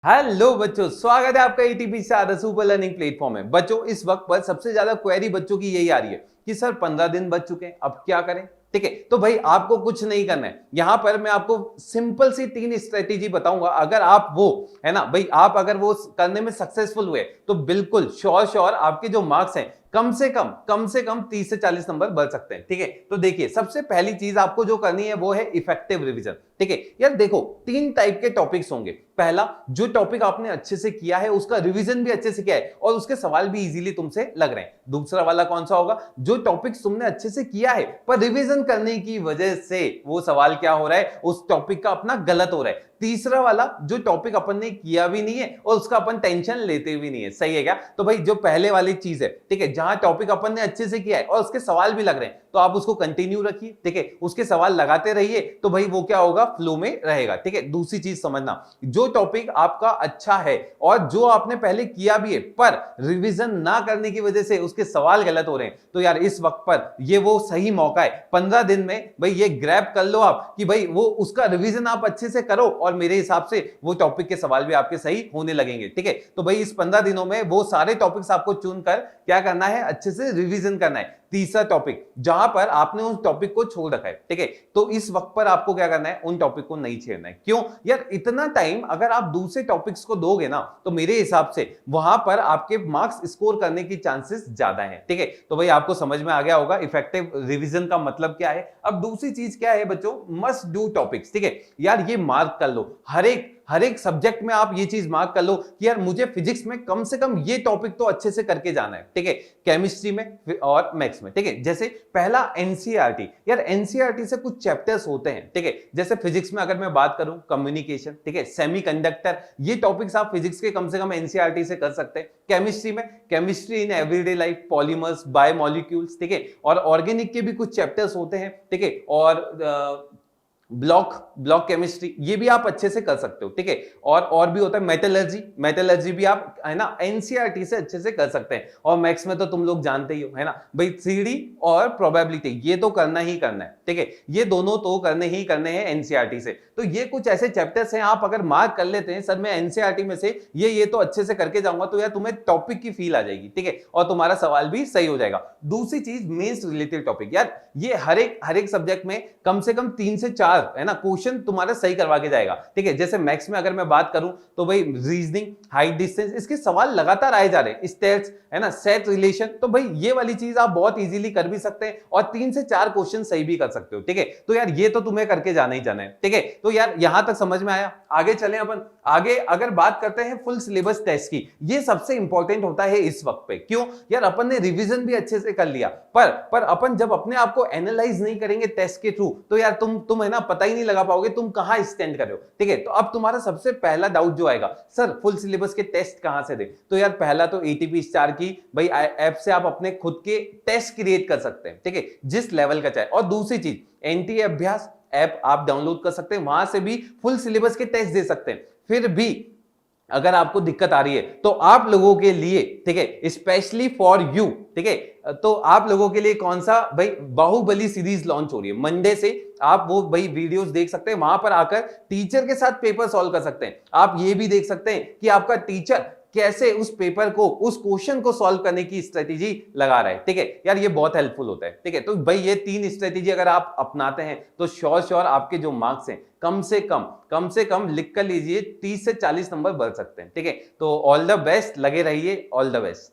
Hello बच्चों, स्वागत है आपका एटीपी से आधा सुपर लर्निंग प्लेटफॉर्म में। बच्चों, इस वक्त पर सबसे ज्यादा क्वेरी बच्चों की यही आ रही है कि सर 15 दिन बच चुके हैं, अब क्या करें। ठीक है, तो भाई आपको कुछ नहीं करना है। यहां पर मैं आपको सिंपल सी 3 स्ट्रेटेजी बताऊंगा। अगर आप वो है ना भाई, आप अगर वो करने में सक्सेसफुल हुए तो बिल्कुल श्योर आपके जो मार्क्स हैं कम से कम 30 से 40 नंबर बढ़ सकते हैं। ठीक है, तो देखिए सबसे पहली चीज आपको जो करनी है वो है इफेक्टिव रिवीजन। ठीक है यार, देखो 3 टाइप के टॉपिक्स होंगे। पहला, जो टॉपिक आपने अच्छे से किया है उसका रिवीजन भी अच्छे से किया है और उसके सवाल भी इजीली तुमसे लग रहे हैं। दूसरा वाला कौन सा होगा, जो टॉपिक तुमने अच्छे से किया है पर रिवीजन करने की वजह से वो सवाल क्या हो रहा है, उस टॉपिक का अपना गलत हो रहा है। तीसरा वाला, जो टॉपिक अपन ने किया भी नहीं है और उसका अपन टेंशन लेते भी नहीं है। सही है क्या? तो भाई जो पहले वाली चीज है, ठीक है, जहां टॉपिक अपन ने अच्छे से किया है और उसके सवाल भी लग रहे हैं, तो आप उसको कंटिन्यू रखिए। ठीक है, उसके सवाल लगाते रहिए, तो भाई वो क्या होगा, फ्लो में रहेगा। ठीक है, दूसरी चीज समझना, जो टॉपिक आपका अच्छा है और जो आपने पहले किया भी है पर रिवीजन ना करने की वजह से उसके सवाल गलत हो रहे हैं, तो यार इस वक्त पर ये वो सही मौका है। 15 दिन में भाई ये ग्रैब कर लो आप कि भाई वो उसका रिवीजन आप अच्छे से करो और मेरे हिसाब से वो टॉपिक के सवाल भी आपके सही होने लगेंगे। ठीक है, तो भाई इस 15 दिनों में वो सारे टॉपिक्स आपको चुनकर क्या करना है, अच्छे से रिवीजन करना है। तीसरा टॉपिक, जहां पर आपने उस टॉपिक को छोड़ रखा है, ठीक है, तो इस वक्त पर आपको क्या करना है, उन टॉपिक को नहीं छेड़ना है। क्यों यार, इतना टाइम अगर आप दूसरे टॉपिक्स को दोगे ना, तो मेरे हिसाब से वहां पर आपके मार्क्स स्कोर करने की चांसेस ज्यादा है। ठीक है, तो भाई आपको समझ में आ गया होगा इफेक्टिव रिवीजन का मतलब क्या है। अब दूसरी चीज क्या है बच्चों, मस्ट डू टॉपिक्स। ठीक है यार, ये मार्क कर लो, हर एक सब्जेक्ट में आप ये चीज मार्क कर लो कि यार मुझे फिजिक्स में कम से कम ये टॉपिक तो अच्छे से करके जाना है। ठीक है, केमिस्ट्री में और मैथ्स में। ठीक है, जैसे पहला एनसीईआरटी, यार एनसीईआरटी से कुछ चैप्टर्स होते हैं। ठीक है, जैसे फिजिक्स में अगर मैं बात करूं, कम्युनिकेशन, ठीक है, सेमीकंडक्टर, ये टॉपिक्स आप फिजिक्स के कम से कम एनसीईआरटी से कर सकते हैं। केमिस्ट्री में chemistry in everyday life, polymers, biomolecules, ठीक है, और ऑर्गेनिक के भी कुछ चैप्टर्स होते हैं। ठीक है, और ब्लॉक केमिस्ट्री, ये भी आप अच्छे से कर सकते हो। ठीक है, और भी होता है मेटलर्जी भी आप है ना एनसीईआरटी से अच्छे से कर सकते हैं। और मैथ्स में तो तुम लोग जानते ही हो है ना भाई, थ्योरी और प्रोबेबिलिटी ये तो करना ही करना है। ठीक है, ये दोनों तो करने ही करने हैं एनसीईआरटी से। तो ये कुछ ऐसे चैप्टर्स हैं, आप अगर मार्क कर लेते हैं सर मैं एनसीईआरटी में से ये तो अच्छे से करके जाऊंगा, तो यार तुम्हें टॉपिक की फील आ जाएगी। ठीक है, और तुम्हारा सवाल भी सही हो जाएगा। दूसरी चीज, मेंस रिलेटेड टॉपिक, यार ये हर एक सब्जेक्ट में कम से कम 3 से 4 है ना क्वेश्चन तुम्हारा सही करवा के जाएगा। ठीक है, जैसे मैथ्स में अगर मैं बात करूं तो भाई रीजनिंग, हाइट डिस्टेंस, इसके सवाल लगातार आए जा रहे हैं। स्टेट्स है ना, सेट रिलेशन, तो भाई ये वाली चीज आप बहुत इजीली कर भी सकते हैं और 3 से 4 क्वेश्चन सही भी कर सकते हो। ठीक है, तो यार ये तो तुम्हें करके जाना ही जाना है। ठीक है, तो यार यहां तक समझ में आया। आगे चले अपन, आगे अगर बात करते हैं फुल सिलेबस टेस्ट की, ये सबसे इंपॉर्टेंट होता है इस वक्त पे। क्यों यार, अपन ने रिवीजन भी अच्छे से कर लिया पर अपन जब अपने आप को एनालाइज नहीं करेंगे टेस्ट के थ्रू, तो यार तुम है ना पता ही नहीं लगा पाओगे तुम कहां स्टैंड कर रहे हो। ठीक है, तो अब तुम्हारा सबसे पहला डाउट जो आएगा, सर फुल सिलेबस के टेस्ट कहां से दे, तो यार पहला तो एटीपी स्टार की भाई ऐप से आप अपने खुद के टेस्ट क्रिएट कर सकते हैं। ठीक है, जिस लेवल का चाहे। और दूसरी चीज, एनटी अभ्यास ऐप आप डाउनलोड कर सकते हैं, वहां से भी फुल सिलेबस के टेस्ट दे सकते हैं। फिर भी अगर आपको दिक्कत आ रही है तो आप लोगों के लिए, ठीक है, स्पेशली फॉर यू, ठीक है, तो आप लोगों के लिए कौन सा भाई, बाहुबली सीरीज लॉन्च हो रही है मंडे से। आप वो भाई वीडियोस देख सकते हैं, वहां पर आकर टीचर के साथ पेपर सॉल्व कर सकते हैं। आप ये भी देख सकते हैं कि आपका टीचर कैसे उस पेपर को, उस क्वेश्चन को सॉल्व करने की स्ट्रेटेजी लगा रहा है। ठीक है यार, ये बहुत हेल्पफुल होता है। ठीक है, तो भाई ये 3 स्ट्रेटेजी अगर आप अपनाते हैं तो श्योर आपके जो मार्क्स हैं कम से कम लिख कर लीजिए 30 से 40 नंबर बढ़ सकते हैं। ठीक है, तो ऑल द बेस्ट, लगे रहिए, ऑल द बेस्ट।